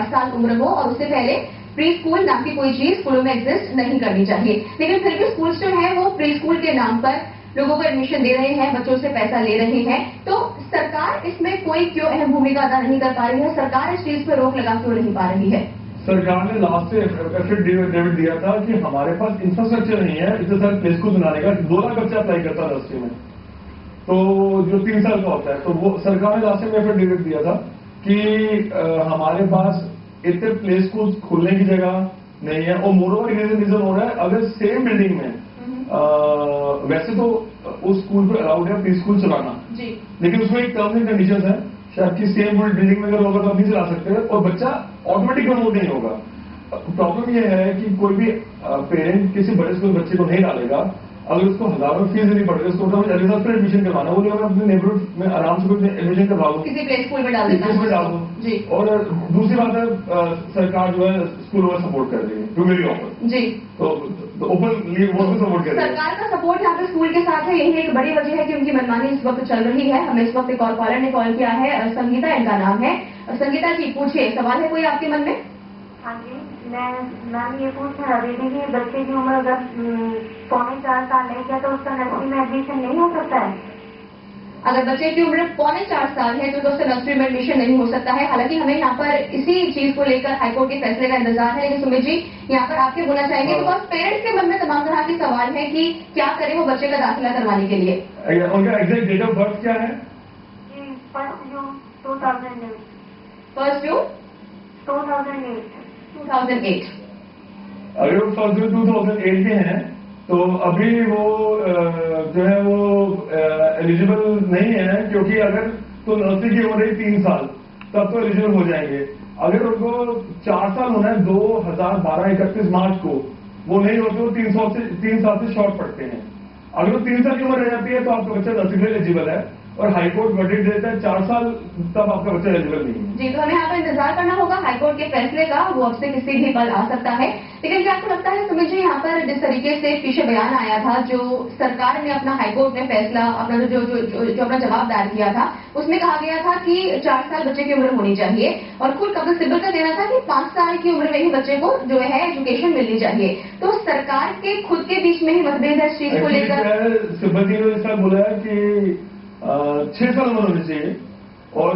4 साल उम्र हो और उससे पहले प्री स्कूल नाम की कोई चीज स्कूलों में एग्जिस्ट नहीं करनी चाहिए। लेकिन फिर भी स्कूल्स जो है वो प्री स्कूल के नाम पर लोगों को एडमिशन दे रहे हैं, बच्चों से पैसा ले रहे हैं। तो सरकार इसमें कोई क्यों अहम भूमिका अदा नहीं कर पा रही है? सरकार इस चीज पर रोक लगा क्यों नहीं पा रही है? सरकार ने लास्ट एफिडेविट दिया था कि हमारे पास इंफ्रास्ट्रक्चर नहीं है इतने सारे प्ले स्कूल बनाने का। 2 लाख बच्चा अप्लाई करता है नर्सरी में, तो जो 3 साल का होता है, तो वो सरकार ने लास्ट में एफिडेविट दिया था कि हमारे पास इतने प्ले स्कूल खोलने की जगह नहीं है। और मोरओवर रीजन हो रहा है, अगर सेम बिल्डिंग में वैसे तो उस स्कूल पर अलाउड है प्री स्कूल चलाना, लेकिन उसमें एक टर्म्स एंड कंडीशन है शायद कि सेम बिल्डिंग में अगर होगा तो आप नहीं चला सकते और बच्चा ऑटोमेटिक प्रमोट नहीं होगा। प्रॉब्लम यह है कि कोई भी पेरेंट किसी बड़े स्कूल बच्चे को नहीं डालेगा अगर उसको हजारों फीस देनी पड़ेगी। उसको मतलब फिर एडमिशन करवाना, वो नहीं अपने नेबरहुड में आराम से कोई एडमिशन करवा लो, किसी प्ले स्कूल में डाल देता है। डाल दो। और दूसरी बात है सरकार जो है स्कूलों में सपोर्ट कर रही है टू वेरी ऑफर जी, तो ओपन वो भी सपोर्ट कर रही है। सरकार का सपोर्ट यहाँ पे स्कूल के साथ है, यही एक बड़ी वजह है कि उनकी मनमानी इस वक्त चल रही है। हमें इस वक्त एक और कॉलर ने कॉल किया है, संगीता इनका नाम है। संगीता जी पूछिए, सवाल है कोई आपके मन में? हाँ जी, मैम ये पूछना रही थी कि बच्चे की उम्र अगर 3.25 साल है क्या, तो उसका नर्सरी में एडमिशन नहीं हो सकता है? अगर बच्चे की उम्र 3.25 साल है तो उससे नर्सरी में एडमिशन नहीं हो सकता है। हालांकि हमें यहाँ पर इसी चीज को लेकर हाईकोर्ट के फैसले का इंतजार है। लेकिन सुमित जी यहाँ पर आपके बोलना चाहेंगे, बिकॉज पेरेंट्स के मन में तमाम तरह के सवाल है कि क्या करें वो बच्चे का दाखिला करवाने के लिए। उनका एग्जैक्ट डेट ऑफ बर्थ क्या है? 1 जून 2008। 1 जून 2008। अगर वो 1 जून 2008 के हैं तो अभी वो जो है वो एलिजिबल नहीं है, क्योंकि अगर तो नर्सरी की उम्र है 3 साल तब तो एलिजिबल हो जाएंगे। अगर उनको 4 साल होना है 2012 31 मार्च को, वो नहीं होते, वो 3 साल से शॉर्ट पड़ते हैं। अगर वो 3 साल की उम्र रह जाती है तो आपका बच्चा नर्सरी के लिए एलिजिबल है, और हाईकोर्ट वर्डिक्ट देता है 4 साल तब आपका बच्चा एलिजिबल नहीं है। जी, तो हमें यहाँ पर इंतजार करना होगा हाईकोर्ट के फैसले का, वो अब से किसी भी पल आ सकता है। लेकिन क्या आपको लगता है सुमित जी, यहाँ पर जिस तरीके से पीछे बयान आया था, जो सरकार ने अपना हाईकोर्ट में फैसला अपना जो अपना जवाब दायर किया था, उसमें कहा गया था कि 4 साल बच्चे की उम्र होनी चाहिए, और खुद कपिल सिब्बल का कहना था कि 5 साल की उम्र में ही बच्चे को जो है एजुकेशन मिलनी चाहिए। तो सरकार के खुद के बीच में ही मतभेद है इस चीज को लेकर। सिब्बल जी ने ऐसा बोला है कि 6 साल उम्र होनी चाहिए, और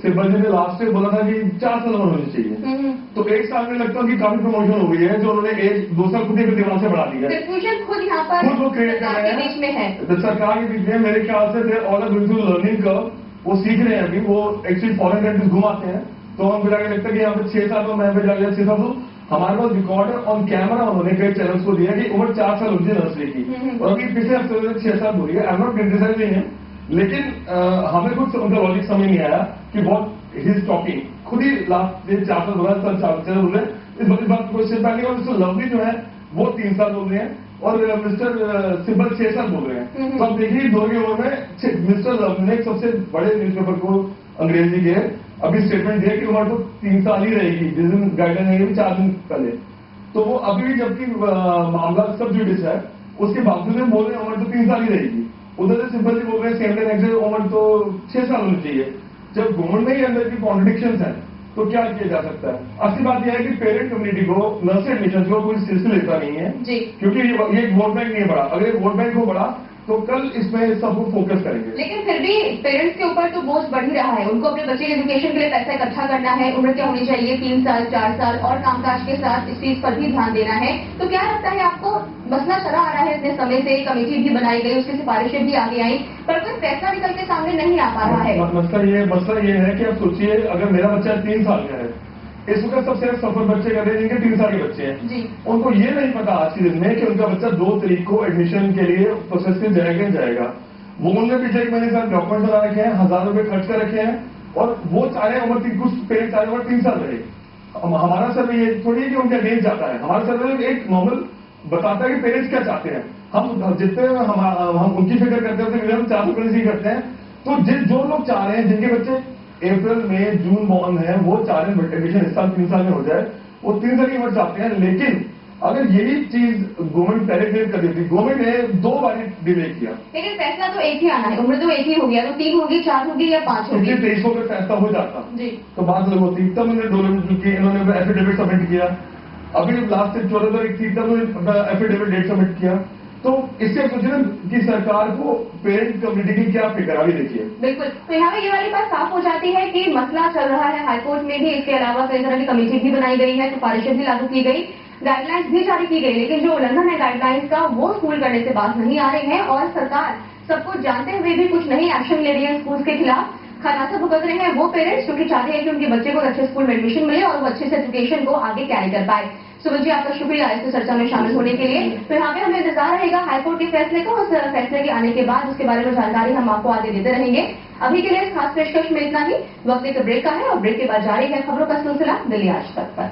सिब्बल जी ने लास्ट में बोला था कि 4 साल उम्र होनी चाहिए। तो 1 साल में लगता है कि काफी प्रमोशन हो गई है, जो उन्होंने 2 साल खुद ही दिमाग से बढ़ा दिया है। कंफ्यूजन खुद यहाँ पर खुद वो क्रिएट कर रहे बीच में है, सरकार के बीच में। मेरे ख्याल से all are going to learning curve, वो सीख रहे हैं अभी। वो एक्चुअली फॉरेन कंट्रीज घुमाते हैं, तो हमको जाकर लगता है कि यहाँ पे 6 साल में पे जाकर 6 साल। हमारे पास रिकॉर्ड है ऑन कैमरा, उन्होंने कई चैनल्स को दिया कि उम्र 4 साल होती है नर्सरी की, और अभी पिछले हफ्ते में 6 साल बोली है। आई एम नॉट क्रिटिसाइजिंग है, लेकिन हमें कुछ उनका लॉजिक समझ नहीं आया कि व्हाट ही इज टॉकिंग। खुद ही लास्ट 4 साल बोला, 4 साल बोल रहे हैं। इस बात क्वेश्चन पहले, और मिस्टर लवली जो है वो 3 साल बोल रहे हैं, और मिस्टर सिब्बल 6 साल बोल रहे हैं। तो अब देखिए दोनों की उम्र में मिस्टर लवली ने सबसे बड़े न्यूज़पेपर को अंग्रेजी के अभी स्टेटमेंट दिया कि उम्र तो 3 साल ही रहेगी, जिस दिन गाइडलाइन आई 4 दिन पहले। तो वो अभी भी जबकि मामला सब जुडिस है, उसके बावजूद में बोल रहे हैं उम्र तो 3 साल ही रहेगी। उधर से सिंपल जी बोल रहे हैं सेम डे नेक्स्ट उम्र तो 6 साल होनी चाहिए। जब गवर्नमेंट में ही अंदर की कॉन्ट्रडिक्शंस हैं तो क्या किया जा सकता है? असली बात यह है कि पेरेंट कम्युनिटी को नर्सरी एडमिशन को कोई सिलसिला लेता नहीं है, क्योंकि ये वोट बैंक नहीं बढ़ा। अगर वोट बैंक को बढ़ा तो कल इसमें सबको फोकस करेंगे। लेकिन फिर भी पेरेंट्स के ऊपर तो बोझ बढ़ ही रहा है, उनको अपने बच्चे के एजुकेशन के लिए पैसा इकट्ठा करना है। उम्र क्या होनी चाहिए? 3 साल 4 साल, और कामकाज के साथ इस चीज पर भी ध्यान देना है। तो क्या लगता है आपको, मसला चला आ रहा है इतने समय से, कमेटी भी बनाई गई, उसकी सिफारिशें भी आगे आई, पर कोई फैसला निकल के सामने नहीं आ पा रहा है। मसला ये है कि आप सोचिए, अगर मेरा बच्चा 3 साल का है, इस वक्त सबसे सफर बच्चे कर रहे हैं जिनके 3 साल के बच्चे हैं, उनको ये नहीं पता आज के दिन में कि उनका बच्चा 2 तारीख को एडमिशन के लिए प्रोसेस में जाएगा। वो उन्होंने पिछले 1 महीने से डॉक्यूमेंट बना रखे हैं, 1000 रुपए खर्च कर रखे हैं, और वो चाह रहे हैं उम्र कुछ पेरेंट्स चाह रहे उम्र 3 साल रहे। हमारा सर्वे ये थोड़ी है कि उनका अगेंस्ट जाता है, हमारा सर्वे एक नॉर्मल बताता है कि पेरेंट्स क्या चाहते हैं। हम जितने हम उनकी फिक्र करते हैं हम 4 रुपये करते हैं। तो जो लोग चाह रहे हैं, जिनके बच्चे अप्रैल में जून बॉर्न है, वो चाह रहे हैं एडमिशन इस साल 3 साल में हो जाए, वो 3 साल की उम्र चाहते हैं। लेकिन अगर यही चीज गवर्नमेंट पहले क्लियर कर देती, गवर्नमेंट ने 2 बार डिले किया। लेकिन फैसला तो एक ही आना है, उम्र तो एक ही हो गया, तो 3 होगी, 4 होगी या 5 होगी? 23 को अगर फैसला हो जाता जी, तो बात अलग होती। तब उन्होंने डेवलपमेंट की, इन्होंने एफिडेविट सबमिट किया। अभी लास्ट 14 तारीख थी, तब उन्होंने एफिडेविट डेट सबमिट किया। तो इससे सोचिए ना कि सरकार को पेरेंट कम्युनिटी की क्या फिक्र, अभी देखिए। बिल्कुल। तो यहाँ पे ये वाली बात साफ हो जाती है कि मसला चल रहा है हाईकोर्ट में भी, इसके अलावा कई तरह की कमेटी भी बनाई गई है, सिफारिशें भी लागू की गई, गाइडलाइंस भी जारी की गई, लेकिन जो उल्लंघन है गाइडलाइंस का वो स्कूल करने से बात नहीं आ रही है और सरकार सब कुछ जानते हुए भी कुछ नहीं एक्शन ले रही है स्कूल के खिलाफ। खलासा भुगत रहे हैं वो पेरेंट्स क्योंकि चाहते हैं कि उनके बच्चे को अच्छे स्कूल में एडमिशन मिले और वो अच्छे से एजुकेशन को आगे कैरी कर पाए। सुबह जी, आपका शुक्रिया इस चर्चा में शामिल होने के लिए। तो यहाँ पे हमें इंतजार रहेगा हाईकोर्ट के फैसले का, उस फैसले के आने के बाद उसके बारे में जानकारी हम आपको आगे देते रहेंगे। अभी के लिए इस खास पेशकश में इतना ही। वक्त एक ब्रेक का है और ब्रेक के बाद जारी है खबरों का सिलसिला दिल्ली आज तक पर।